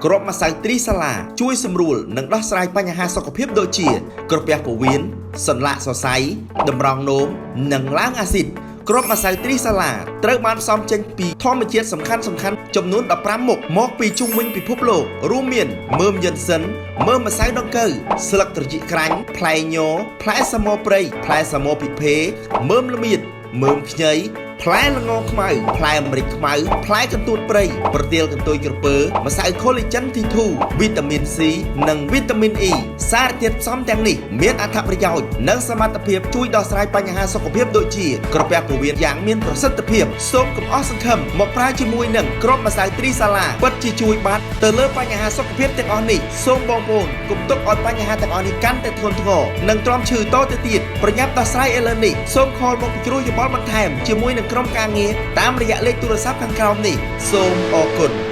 ក្របម្សៅត្រីសាឡាជួយសម្រួលនិងដោះស្រាយបញ្ហាសុខភាពដូចជាក្រពះពោះវៀនសន្លាក់សរសៃតម្រងនោមនិងឡើងអាស៊ីតក្របម្សៅត្រីសាឡាត្រូវបានផ្សំចេញពីធម្មជាតិសំខាន់ចំនួន15មុខមកពីជុំវិញពិភពលោករួមមានមើមយិនសិនមើមម្សៅដង្កូវស្លឹកត្រចៀកក្រាញ់ផ្លែញផ្លែសមោព្រៃផ្លែសមោពិភេមើមល្មៀតមើមខ្ញីផ្លែល្ងខ្មៅផ្លែម្រេចខ្មៅផ្លែកន្ទួតព្រៃប្រទាលកន្ទុយក្រពើម្សៅ collagen T2 វីតាមីន C និងវីតាមីន E សារធាតុផ្សំទាំងនេះមានអត្ថប្រយោជន៍និងសមត្ថភាពជួយដោះស្រាយបញ្ហាសុខភាពដូចជាក្រពះពោះវៀនយ៉ាងមានប្រសិទ្ធភាពសូមកុំអស់សង្ឃឹមមកប្រើជាមួយនឹងគ្រាប់ម្សៅត្រីសាឡាពិតជាជួយបាត់ទៅលើបញ្ហាសុខភាពទាំងអស់នេះសូមបងប្អូនកុំទុកឲ្យបញ្ហាទាំងអស់នេះកាន់តែធ្ងន់ធ្ងរនិងទ្រាំឈឺតទៅទៀតប្រញាប់ដោះស្រាយឥឡូវនេះសូមខលមកពិគ្រោះយោបល់បន្ថែមជាមួយនឹងក្រុមការងារតាមរយៈលេខទូរស័ព្ទខាងក្រោមនេះសូមអរគុណ